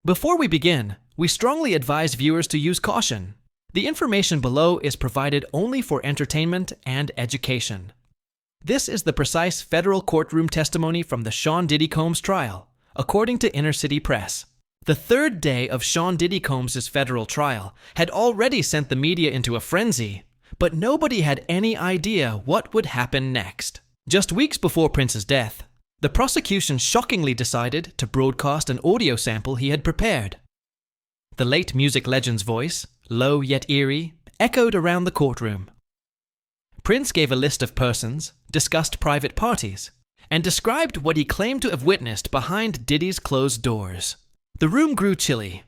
Before we begin, we strongly advise viewers to use caution. The information below is provided only for entertainment and education. This is the precise federal courtroom testimony from the Sean Diddy Combs trial, according to Inner City Press. The third day of Sean Diddy Combs' federal trial had already sent the media into a frenzy, but nobody had any idea what would happen next. Just weeks before Prince's death, the prosecution shockingly decided to broadcast an audio sample he had prepared. The late music legend's voice, low yet eerie, echoed around the courtroom. Prince gave a list of persons, discussed private parties, and described what he claimed to have witnessed behind Diddy's closed doors. The room grew chilly.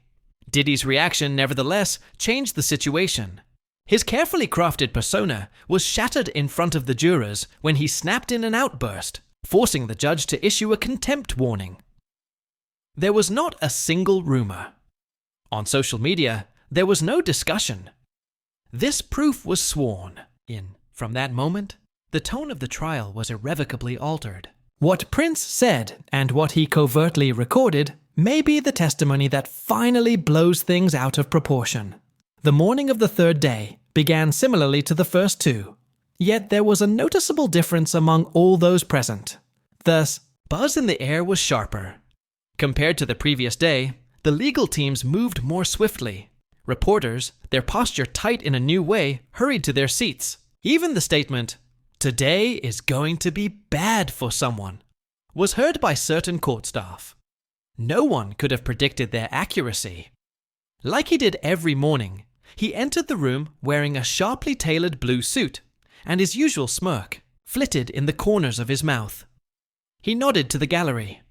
Diddy's reaction, nevertheless, changed the situation. His carefully crafted persona was shattered in front of the jurors when he snapped in an outburst, forcing the judge to issue a contempt warning. There was not a single rumor. On social media, there was no discussion. This proof was sworn in. From that moment, the tone of the trial was irrevocably altered. What Prince said and what he covertly recorded may be the testimony that finally blows things out of proportion. The morning of the third day began similarly to the first two, yet there was a noticeable difference among all those present. The buzz in the air was sharper. Compared to the previous day, the legal teams moved more swiftly. Reporters, their posture tight in a new way, hurried to their seats. Even the statement, "Today is going to be bad for someone," was heard by certain court staff. No one could have predicted their accuracy. Like he did every morning, he entered the room wearing a sharply tailored blue suit, and his usual smirk flitted in the corners of his mouth. He nodded to the gallery.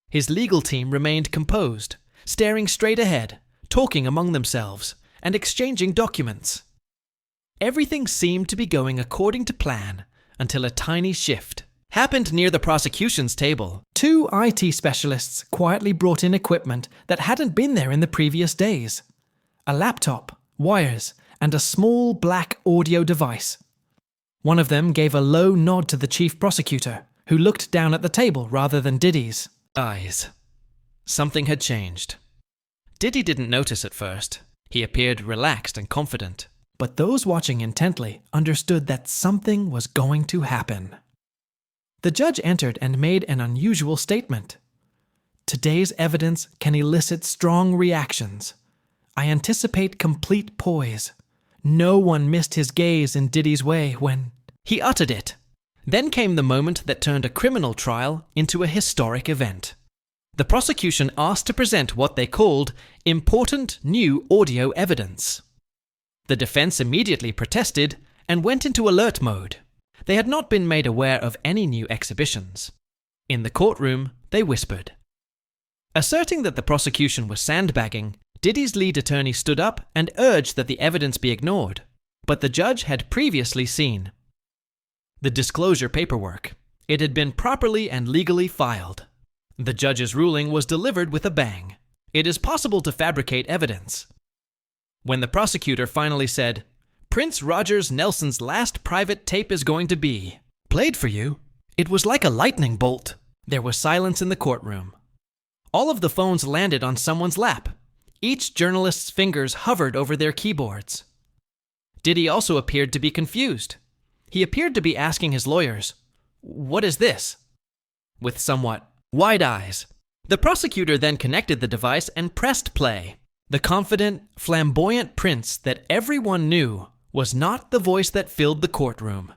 His legal team remained composed, staring straight ahead, talking among themselves, and exchanging documents. Everything seemed to be going according to plan until a tiny shift happened near the prosecution's table. Two IT specialists quietly brought in equipment that hadn't been there in the previous days. A laptop, wires, and a small black audio device. One of them gave a low nod to the chief prosecutor, who looked down at the table rather than Diddy's eyes. Something had changed. Diddy didn't notice at first. He appeared relaxed and confident. But those watching intently understood that something was going to happen. The judge entered and made an unusual statement. "Today's evidence can elicit strong reactions. I anticipate complete poise. No one missed his gaze in Diddy's way when..." He uttered it. Then came the moment that turned a criminal trial into a historic event. The prosecution asked to present what they called important new audio evidence. The defense immediately protested and went into alert mode. They had not been made aware of any new exhibitions. In the courtroom, they whispered. Asserting that the prosecution was sandbagging, Diddy's lead attorney stood up and urged that the evidence be ignored, but the judge had previously seen the disclosure paperwork. It had been properly and legally filed. The judge's ruling was delivered with a bang. It is possible to fabricate evidence. When the prosecutor finally said, "Prince Rogers Nelson's last private tape is going to be played for you," it was like a lightning bolt. There was silence in the courtroom. All of the phones landed on someone's lap. Each journalist's fingers hovered over their keyboards. Diddy also appeared to be confused. He appeared to be asking his lawyers, "What is this?" with somewhat wide eyes. The prosecutor then connected the device and pressed play. The confident, flamboyant Prince that everyone knew was not the voice that filled the courtroom.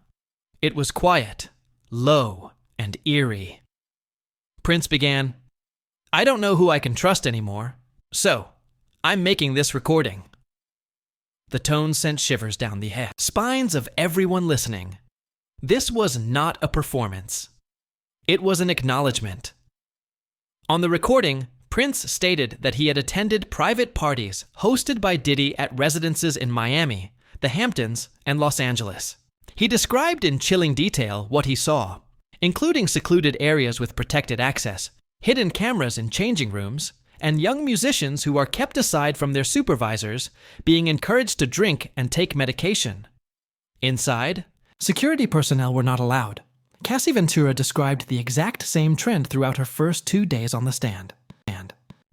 It was quiet, low, and eerie. Prince began, "I don't know who I can trust anymore, so I'm making this recording." The tone sent shivers down the spines of everyone listening. This was not a performance. It was an acknowledgement. On the recording, Prince stated that he had attended private parties hosted by Diddy at residences in Miami, the Hamptons, and Los Angeles. He described in chilling detail what he saw, including secluded areas with protected access, hidden cameras in changing rooms, and young musicians who are kept aside from their supervisors being encouraged to drink and take medication. Inside, security personnel were not allowed. Cassie Ventura described the exact same trend throughout her first 2 days on the stand.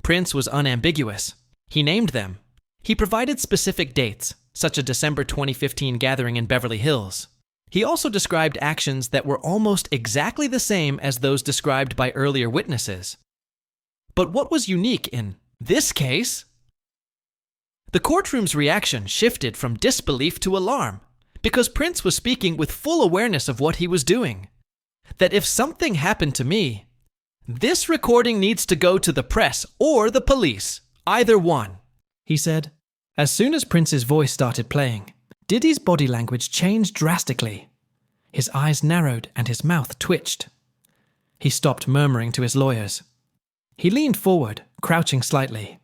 Prince was unambiguous. He named them. He provided specific dates, such as a December 2015 gathering in Beverly Hills. He also described actions that were almost exactly the same as those described by earlier witnesses. But what was unique in this case? The courtroom's reaction shifted from disbelief to alarm, because Prince was speaking with full awareness of what he was doing. That if something happened to me, this recording needs to go to the press or the police, either one, he said. As soon as Prince's voice started playing, Diddy's body language changed drastically. His eyes narrowed and his mouth twitched. He stopped murmuring to his lawyers. He leaned forward, crouching slightly.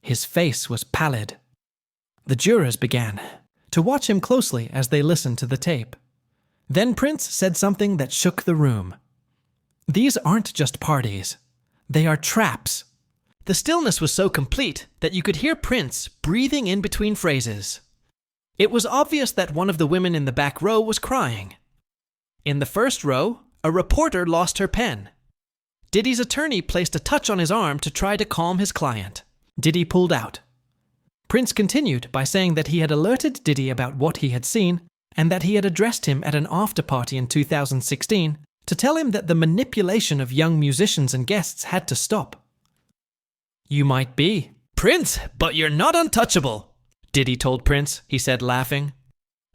His face was pallid. The jurors began to watch him closely as they listened to the tape. Then Prince said something that shook the room. These aren't just parties. They are traps. The stillness was so complete that you could hear Prince breathing in between phrases. It was obvious that one of the women in the back row was crying. In the first row, a reporter lost her pen. Diddy's attorney placed a touch on his arm to try to calm his client. Diddy pulled out. Prince continued by saying that he had alerted Diddy about what he had seen and that he had addressed him at an after-party in 2016 to tell him that the manipulation of young musicians and guests had to stop. You might be, Prince, but you're not untouchable, Diddy told Prince, he said, laughing.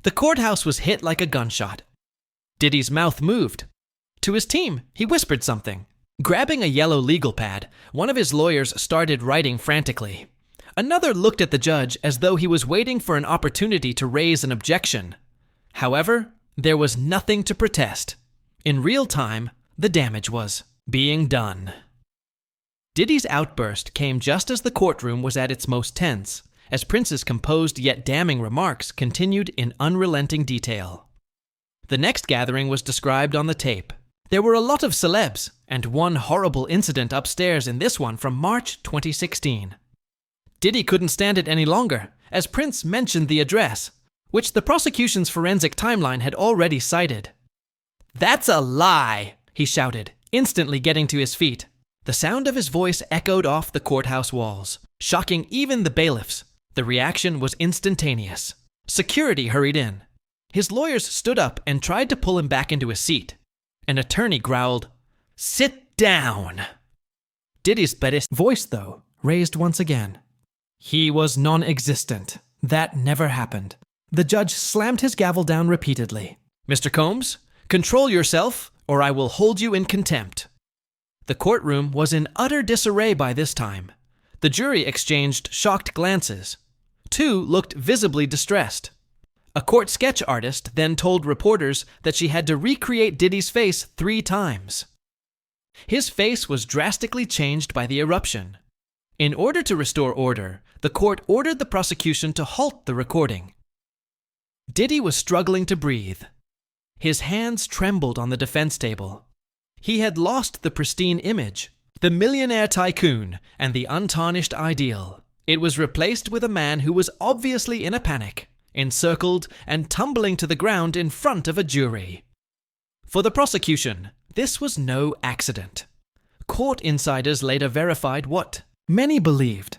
The courthouse was hit like a gunshot. Diddy's mouth moved. To his team, he whispered something. Grabbing a yellow legal pad, one of his lawyers started writing frantically. Another looked at the judge as though he was waiting for an opportunity to raise an objection. However, there was nothing to protest. In real time, the damage was being done. Diddy's outburst came just as the courtroom was at its most tense, as Prince's composed yet damning remarks continued in unrelenting detail. The next gathering was described on the tape. There were a lot of celebs, and one horrible incident upstairs in this one from March 2016. Diddy couldn't stand it any longer, as Prince mentioned the address, which the prosecution's forensic timeline had already cited. That's a lie, he shouted, instantly getting to his feet. The sound of his voice echoed off the courthouse walls, shocking even the bailiffs. The reaction was instantaneous. Security hurried in. His lawyers stood up and tried to pull him back into his seat. An attorney growled, "Sit down!" Diddy's voice, though, raised once again. He was non-existent. That never happened. The judge slammed his gavel down repeatedly. Mr. Combs, control yourself, or I will hold you in contempt. The courtroom was in utter disarray by this time. The jury exchanged shocked glances. Two looked visibly distressed. A court sketch artist then told reporters that she had to recreate Diddy's face 3 times. His face was drastically changed by the eruption. In order to restore order, the court ordered the prosecution to halt the recording. Diddy was struggling to breathe. His hands trembled on the defense table. He had lost the pristine image, the millionaire tycoon, and the untarnished ideal. It was replaced with a man who was obviously in a panic, encircled and tumbling to the ground in front of a jury. For the prosecution, this was no accident. Court insiders later verified what many believed.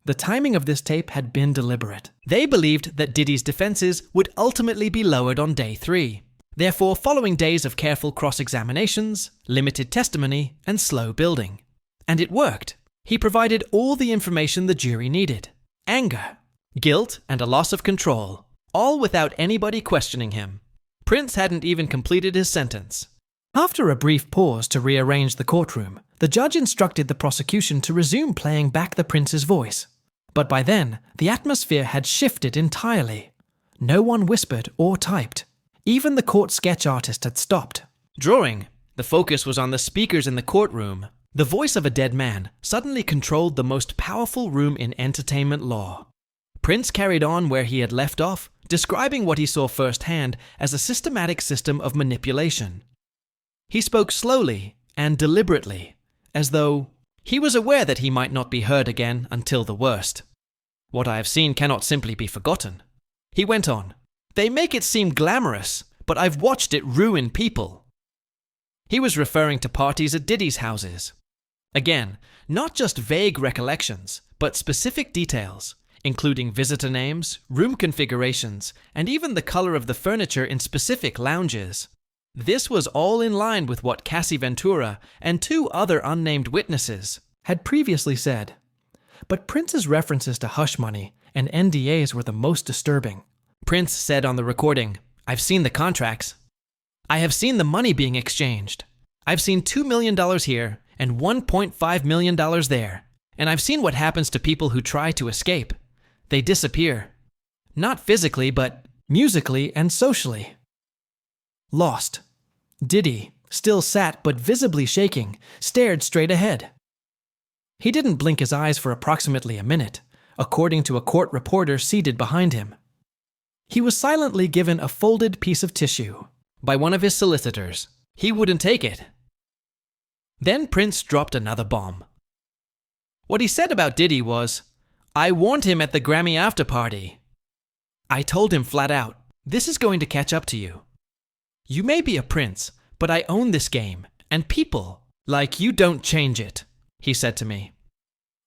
The timing of this tape had been deliberate. They believed that Diddy's defenses would ultimately be lowered on day 3. Therefore, following days of careful cross-examinations, limited testimony, and slow building. And it worked. He provided all the information the jury needed. Anger, guilt, and a loss of control, all without anybody questioning him. Prince hadn't even completed his sentence. After a brief pause to rearrange the courtroom, the judge instructed the prosecution to resume playing back the Prince's voice. But by then, the atmosphere had shifted entirely. No one whispered or typed. Even the court sketch artist had stopped. Drawing, the focus was on the speakers in the courtroom. The voice of a dead man suddenly controlled the most powerful room in entertainment law. Prince carried on where he had left off, describing what he saw firsthand as a systematic system of manipulation. He spoke slowly and deliberately, as though he was aware that he might not be heard again until the worst. What I have seen cannot simply be forgotten. He went on. They make it seem glamorous, but I've watched it ruin people. He was referring to parties at Diddy's houses. Again, not just vague recollections, but specific details, including visitor names, room configurations, and even the color of the furniture in specific lounges. This was all in line with what Cassie Ventura and two other unnamed witnesses had previously said. But Prince's references to hush money and NDAs were the most disturbing. Prince said on the recording, "I've seen the contracts. I have seen the money being exchanged. I've seen $2 million here and $1.5 million there. And I've seen what happens to people who try to escape. They disappear. Not physically, but musically and socially." Lost. Diddy, still sat but visibly shaking, stared straight ahead. He didn't blink his eyes for approximately a minute, according to a court reporter seated behind him. He was silently given a folded piece of tissue by one of his solicitors. He wouldn't take it. Then Prince dropped another bomb. What he said about Diddy was, "I warned him at the Grammy after-party. I told him flat out, this is going to catch up to you. You may be a prince, but I own this game, and people like you don't change it," he said to me.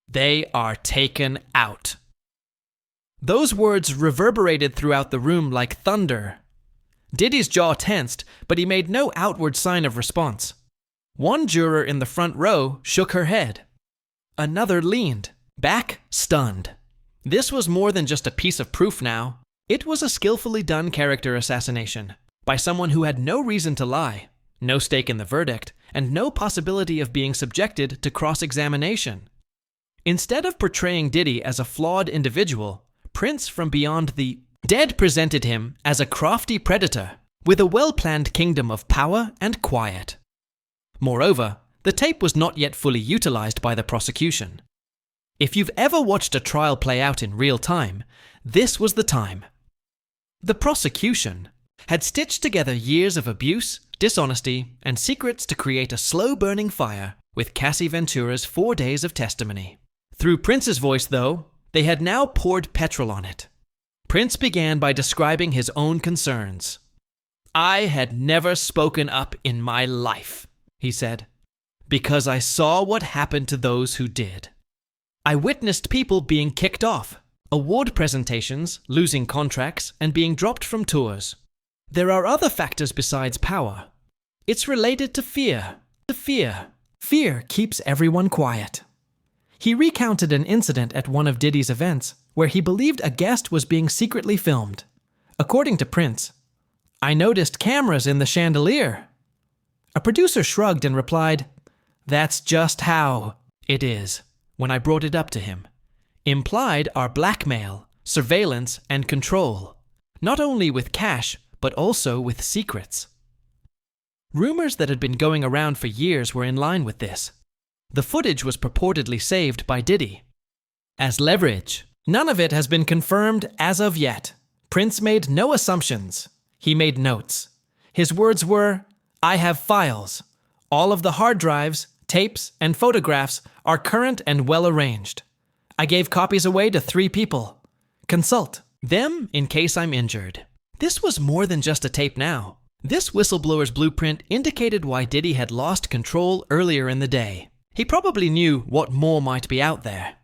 "They are taken out." Those words reverberated throughout the room like thunder. Diddy's jaw tensed, but he made no outward sign of response. One juror in the front row shook her head. Another leaned back, stunned. This was more than just a piece of proof now. It was a skillfully done character assassination by someone who had no reason to lie, no stake in the verdict, and no possibility of being subjected to cross-examination. Instead of portraying Diddy as a flawed individual, Prince from beyond the dead presented him as a crafty predator with a well-planned kingdom of power and quiet. Moreover, the tape was not yet fully utilized by the prosecution. If you've ever watched a trial play out in real time, this was the time. The prosecution had stitched together years of abuse, dishonesty, and secrets to create a slow-burning fire with Cassie Ventura's 4 days of testimony. Through Prince's voice, though, they had now poured petrol on it. Prince began by describing his own concerns. "I had never spoken up in my life," he said, "because I saw what happened to those who did. I witnessed people being kicked off, award presentations, losing contracts, and being dropped from tours. There are other factors besides power. It's related to fear. Fear keeps everyone quiet." He recounted an incident at one of Diddy's events where he believed a guest was being secretly filmed. According to Prince, "I noticed cameras in the chandelier." A producer shrugged and replied, "That's just how it is," when I brought it up to him. Implied are blackmail, surveillance, and control, not only with cash, but also with secrets. Rumors that had been going around for years were in line with this. The footage was purportedly saved by Diddy as leverage. None of it has been confirmed as of yet. Prince made no assumptions. He made notes. His words were, "I have files. All of the hard drives, tapes, and photographs are current and well arranged. I gave copies away to 3 people. Consult them in case I'm injured." This was more than just a tape now. This whistleblower's blueprint indicated why Diddy had lost control earlier in the day. He probably knew what more might be out there.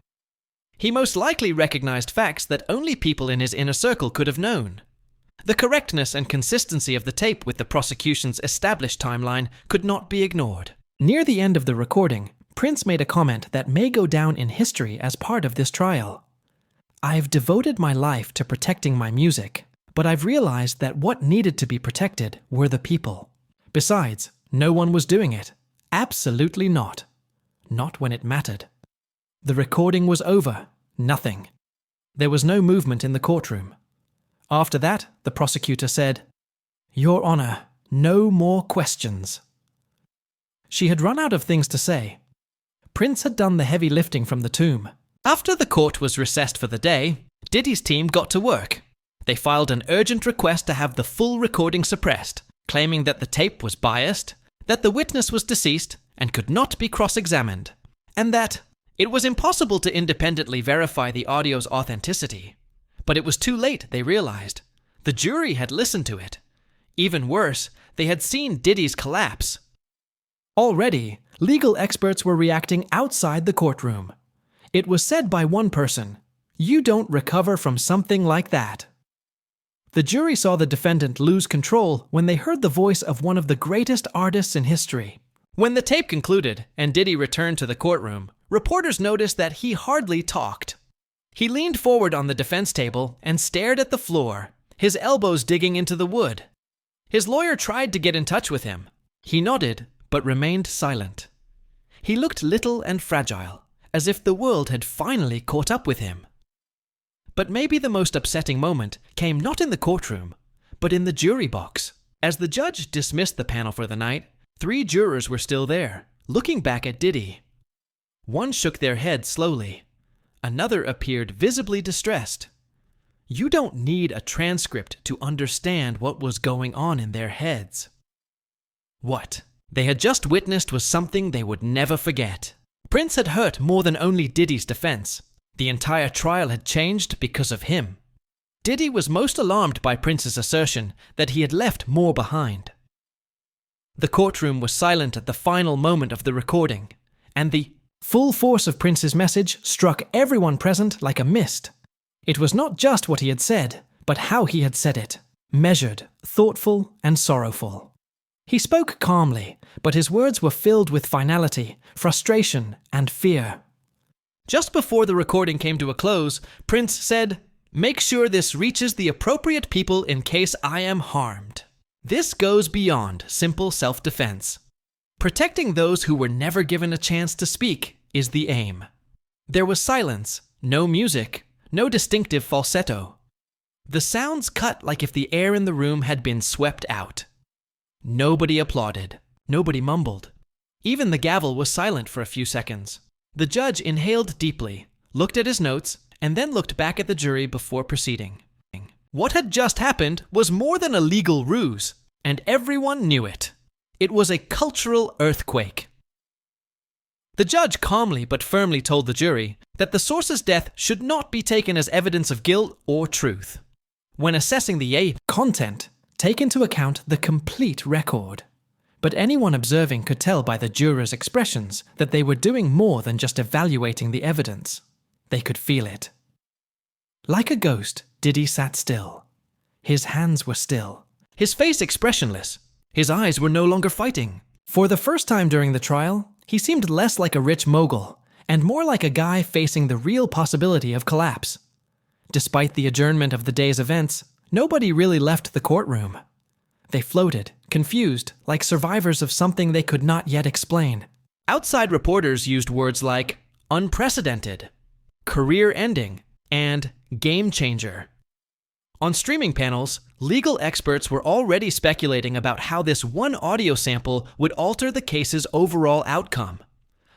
He most likely recognized facts that only people in his inner circle could have known. The correctness and consistency of the tape with the prosecution's established timeline could not be ignored. Near the end of the recording, Prince made a comment that may go down in history as part of this trial. "I've devoted my life to protecting my music, but I've realized that what needed to be protected were the people. Besides, no one was doing it. Absolutely not. Not when it mattered." The recording was over. Nothing. There was no movement in the courtroom. After that, the prosecutor said, "Your Honor, no more questions." She had run out of things to say. Prince had done the heavy lifting from the tomb. After the court was recessed for the day, Diddy's team got to work. They filed an urgent request to have the full recording suppressed, claiming that the tape was biased, that the witness was deceased and could not be cross-examined, and that it was impossible to independently verify the audio's authenticity. But it was too late, they realized. The jury had listened to it. Even worse, they had seen Diddy's collapse. Already, legal experts were reacting outside the courtroom. It was said by one person, "You don't recover from something like that." The jury saw the defendant lose control when they heard the voice of one of the greatest artists in history. When the tape concluded and Diddy returned to the courtroom, reporters noticed that he hardly talked. He leaned forward on the defense table and stared at the floor, his elbows digging into the wood. His lawyer tried to get in touch with him. He nodded, but remained silent. He looked little and fragile, as if the world had finally caught up with him. But maybe the most upsetting moment came not in the courtroom, but in the jury box. As the judge dismissed the panel for the night, 3 jurors were still there, looking back at Diddy. One shook their head slowly. Another appeared visibly distressed. You don't need a transcript to understand what was going on in their heads. What they had just witnessed was something they would never forget. Prince had hurt more than only Diddy's defense. The entire trial had changed because of him. Diddy was most alarmed by Prince's assertion that he had left more behind. The courtroom was silent at the final moment of the recording, and the full force of Prince's message struck everyone present like a mist. It was not just what he had said, but how he had said it, measured, thoughtful, and sorrowful. He spoke calmly, but his words were filled with finality, frustration, and fear. Just before the recording came to a close, Prince said, "Make sure this reaches the appropriate people in case I am harmed." This goes beyond simple self-defense. Protecting those who were never given a chance to speak is the aim. There was silence, no music, no distinctive falsetto. The sounds cut like if the air in the room had been swept out. Nobody applauded. Nobody mumbled. Even the gavel was silent for a few seconds. The judge inhaled deeply, looked at his notes, and then looked back at the jury before proceeding. What had just happened was more than a legal ruse, and everyone knew it. It was a cultural earthquake. The judge calmly but firmly told the jury that the source's death should not be taken as evidence of guilt or truth. When assessing the content, take into account the complete record. But anyone observing could tell by the jurors' expressions that they were doing more than just evaluating the evidence. They could feel it. Like a ghost, Diddy sat still. His hands were still. His face expressionless. His eyes were no longer fighting. For the first time during the trial, he seemed less like a rich mogul, and more like a guy facing the real possibility of collapse. Despite the adjournment of the day's events, nobody really left the courtroom. They floated, confused, like survivors of something they could not yet explain. Outside reporters used words like unprecedented, career-ending, and game-changer. On streaming panels, legal experts were already speculating about how this one audio sample would alter the case's overall outcome.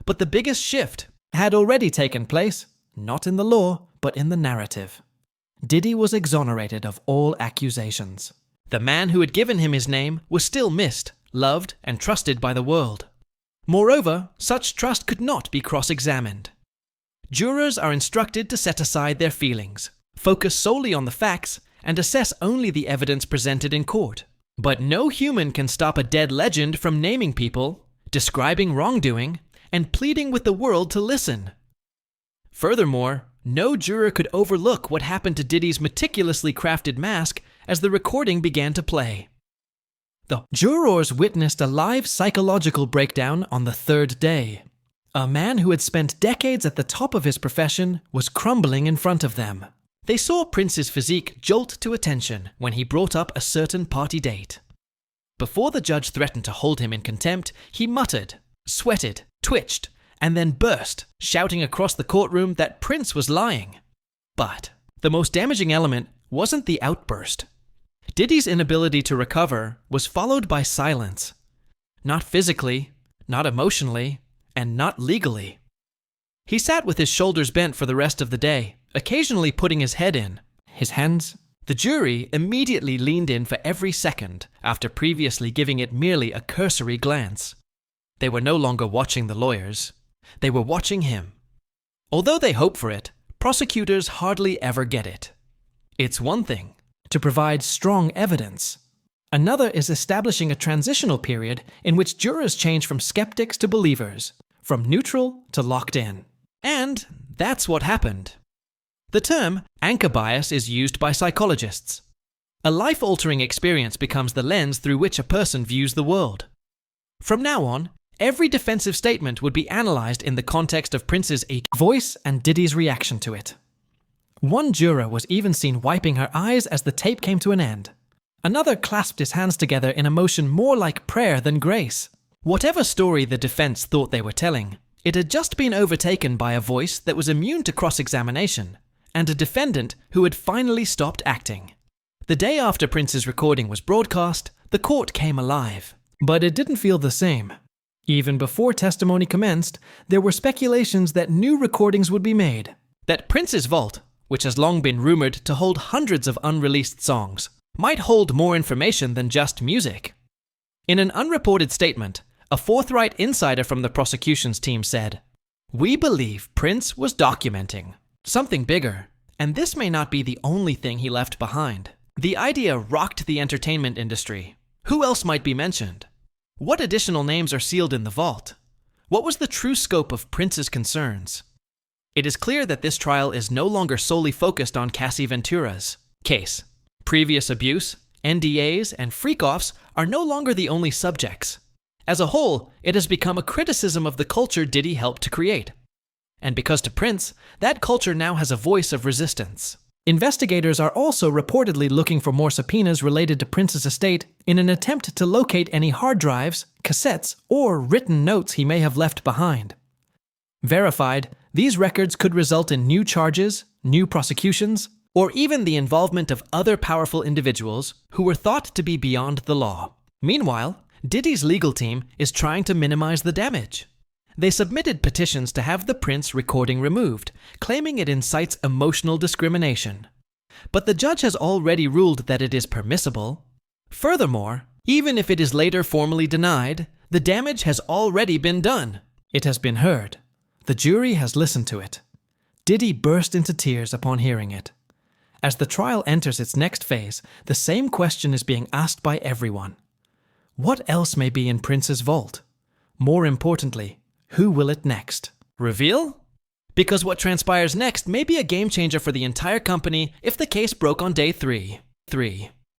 But the biggest shift had already taken place, not in the law, but in the narrative. Diddy was exonerated of all accusations. The man who had given him his name was still missed, loved, and trusted by the world. Moreover, such trust could not be cross-examined. Jurors are instructed to set aside their feelings, focus solely on the facts, and assess only the evidence presented in court. But no human can stop a dead legend from naming people, describing wrongdoing, and pleading with the world to listen. Furthermore, no juror could overlook what happened to Diddy's meticulously crafted mask as the recording began to play. The jurors witnessed a live psychological breakdown on the 3rd day. A man who had spent decades at the top of his profession was crumbling in front of them. They saw Prince's physique jolt to attention when he brought up a certain party date. Before the judge threatened to hold him in contempt, he muttered, sweated, twitched, and then burst, shouting across the courtroom that Prince was lying. But the most damaging element wasn't the outburst. Diddy's inability to recover was followed by silence. Not physically, not emotionally, and not legally. He sat with his shoulders bent for the rest of the day, occasionally putting his head in. His hands? The jury immediately leaned in for every second after previously giving it merely a cursory glance. They were no longer watching the lawyers. They were watching him. Although they hope for it, prosecutors hardly ever get it. It's one thing to provide strong evidence, Another is establishing a transitional period in which jurors change from skeptics to believers, from neutral to locked in. And that's what happened. The term anchor bias is used by psychologists. A life-altering experience becomes the lens through which a person views the world. From now on, every defensive statement would be analyzed in the context of Prince's voice and Diddy's reaction to it. One juror was even seen wiping her eyes as the tape came to an end. Another clasped his hands together in a motion more like prayer than grace. Whatever story the defense thought they were telling, it had just been overtaken by a voice that was immune to cross-examination, and a defendant who had finally stopped acting. The day after Prince's recording was broadcast, the court came alive. But it didn't feel the same. Even before testimony commenced, there were speculations that new recordings would be made. That Prince's vault, which has long been rumored to hold hundreds of unreleased songs, might hold more information than just music. In an unreported statement, a forthright insider from the prosecution's team said, "We believe Prince was documenting something bigger, and this may not be the only thing he left behind." The idea rocked the entertainment industry. Who else might be mentioned? What additional names are sealed in the vault? What was the true scope of Prince's concerns? It is clear that this trial is no longer solely focused on Cassie Ventura's case. Previous abuse, NDAs, and freak-offs are no longer the only subjects. As a whole, it has become a criticism of the culture Diddy helped to create. And because to Prince, that culture now has a voice of resistance. Investigators are also reportedly looking for more subpoenas related to Prince's estate in an attempt to locate any hard drives, cassettes, or written notes he may have left behind. Verified, these records could result in new charges, new prosecutions, or even the involvement of other powerful individuals who were thought to be beyond the law. Meanwhile, Diddy's legal team is trying to minimize the damage. They submitted petitions to have the Prince recording removed, claiming it incites emotional discrimination. But the judge has already ruled that it is permissible. Furthermore, even if it is later formally denied, the damage has already been done. It has been heard. The jury has listened to it. Diddy burst into tears upon hearing it. As the trial enters its next phase, the same question is being asked by everyone. What else may be in Prince's vault? More importantly, who will it next reveal? Because what transpires next may be a game changer for the entire company if the case broke on day 3.